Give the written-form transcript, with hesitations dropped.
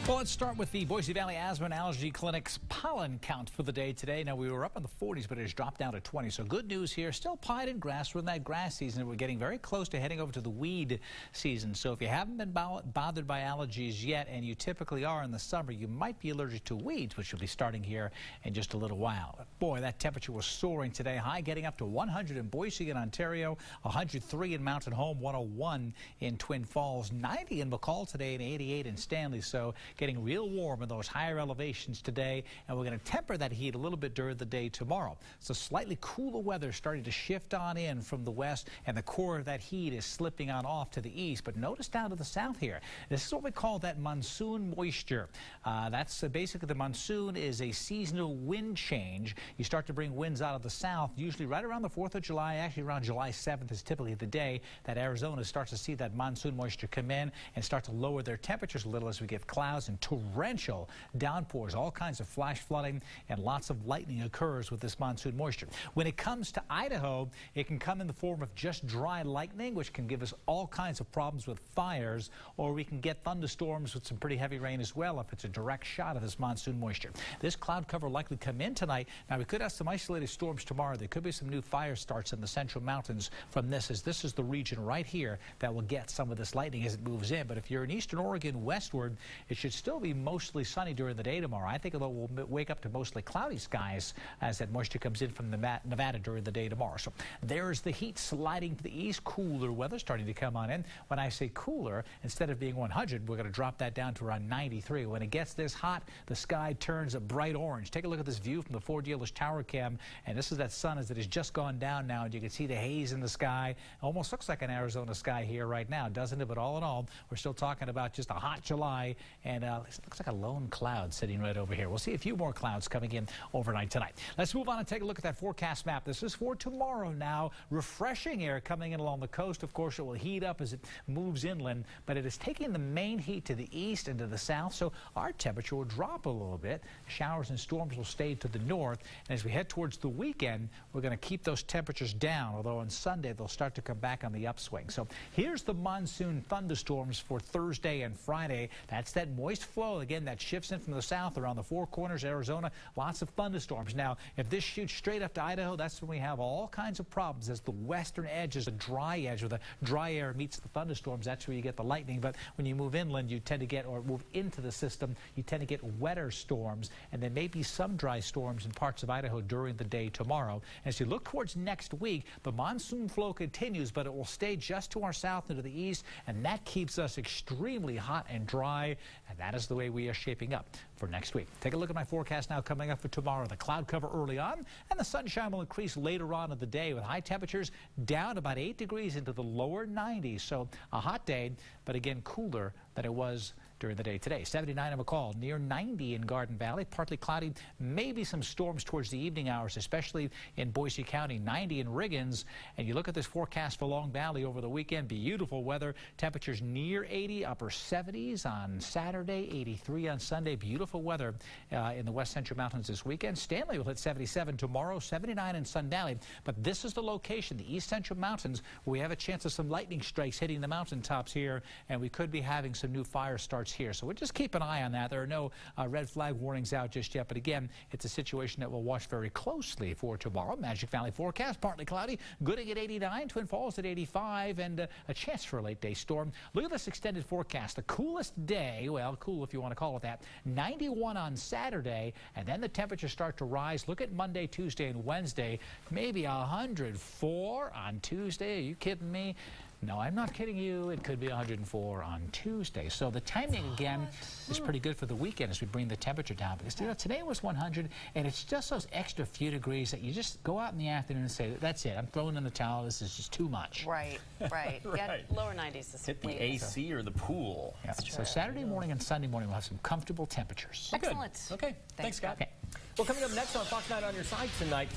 Well, let's start with the Boise Valley Asthma and Allergy Clinic's pollen count for the day today. Now, we were up in the 40s, but it has dropped down to 20. So good news here. Still pine and grass. We're in that grass season. We're getting very close to heading over to the weed season. So if you haven't been bothered by allergies yet, and you typically are in the summer, you might be allergic to weeds, which will be starting here in just a little while. Boy, that temperature was soaring today. High getting up to 100 in Boise and Ontario, 103 in Mountain Home, 101 in Twin Falls, 90 in McCall today, and 88 in Stanley. So getting real warm in those higher elevations today, and we're going to temper that heat a little bit during the day tomorrow. So slightly cooler weather starting to shift on in from the west, and the core of that heat is slipping on off to the east. But notice down to the south here, this is what we call that monsoon moisture. That's basically the monsoon is a seasonal wind change. You start to bring winds out of the south, usually right around the 4th of July, actually around July 7th is typically the day that Arizona starts to see that monsoon moisture come in and start to lower their temperatures a little as we get clouds and torrential downpours. All kinds of flash flooding and lots of lightning occurs with this monsoon moisture. When it comes to Idaho, it can come in the form of just dry lightning, which can give us all kinds of problems with fires, or we can get thunderstorms with some pretty heavy rain as well if it's a direct shot of this monsoon moisture. This cloud cover will likely come in tonight. Now, we could have some isolated storms tomorrow. There could be some new fire starts in the central mountains from this, as this is the region right here that will get some of this lightning as it moves in. But if you're in eastern Oregon westward, it should still be mostly sunny during the day tomorrow. I think we'll wake up to mostly cloudy skies as that moisture comes in from Nevada during the day tomorrow. So there's the heat sliding to the east. Cooler weather starting to come on in. When I say cooler, instead of being 100, we're going to drop that down to around 93. When it gets this hot, the sky turns a bright orange. Take a look at this view from the Ford Dealers Tower Cam, and this is that sun as it has just gone down now, and you can see the haze in the sky. Almost looks like an Arizona sky here right now, doesn't it? But all in all, we're still talking about just a hot July, and it looks like a lone cloud sitting right over here. We'll see a few more clouds coming in overnight tonight. Let's move on and take a look at that forecast map. This is for tomorrow now. Refreshing air coming in along the coast. Of course, it will heat up as it moves inland, but it is taking the main heat to the east and to the south, so our temperature will drop a little bit. Showers and storms will stay to the north, and as we head towards the weekend, we're going to keep those temperatures down, although on Sunday they'll start to come back on the upswing. So here's the monsoon thunderstorms for Thursday and Friday. That's that moist flow, again, that shifts in from the south around the Four Corners, Arizona. Lots of thunderstorms. Now, if this shoots straight up to Idaho, that's when we have all kinds of problems, as the western edge is a dry edge where the dry air meets the thunderstorms. That's where you get the lightning. But when you move inland, you tend to get, or move into the system, you tend to get wetter storms, and there may be some dry storms in parts of Idaho during the day tomorrow. As you look towards next week, the monsoon flow continues, but it will stay just to our south and to the east, and that keeps us extremely hot and dry, and that is the way we are shaping up for next week. Take a look at my forecast now coming up for tomorrow. The cloud cover early on, and the sunshine will increase later on in the day with high temperatures down about 8 degrees into the lower 90s. So a hot day, but again cooler than it was during the day today. 79 in McCall, near 90 in Garden Valley, partly cloudy, maybe some storms towards the evening hours, especially in Boise County, 90 in Riggins. And you look at this forecast for Long Valley over the weekend, beautiful weather, temperatures near 80, upper 70s on Saturday, 83 on Sunday, beautiful weather in the west central mountains this weekend. Stanley will hit 77 tomorrow, 79 in Sun Valley, but this is the location, the east central mountains, where we have a chance of some lightning strikes hitting the mountaintops here, and we could be having some new fire starts here. So we'll just keep an eye on that. There are no red flag warnings out just yet, but again, it's a situation that we'll watch very closely for tomorrow. Magic Valley forecast, partly cloudy, Gooding at 89, Twin Falls at 85, and a chance for a late day storm. Look at this extended forecast. The coolest day, well, cool if you want to call it that, 91 on Saturday, and then the temperatures start to rise. Look at Monday, Tuesday, and Wednesday, maybe 104 on Tuesday. Are you kidding me? No, I'm not kidding you. It could be 104 on Tuesday. So the timing, again, is pretty good for the weekend as we bring the temperature down. Because you know, today was 100, and it's just those extra few degrees that you just go out in the afternoon and say, that's it. I'm throwing in the towel. This is just too much. Right, right. Right. Yeah, lower 90s this Hit the week. AC or the pool. Yeah. So Saturday morning and Sunday morning, we'll have some comfortable temperatures. Excellent. Okay. Thanks, Scott. Okay. Well, coming up next on Fox 9 on your side tonight,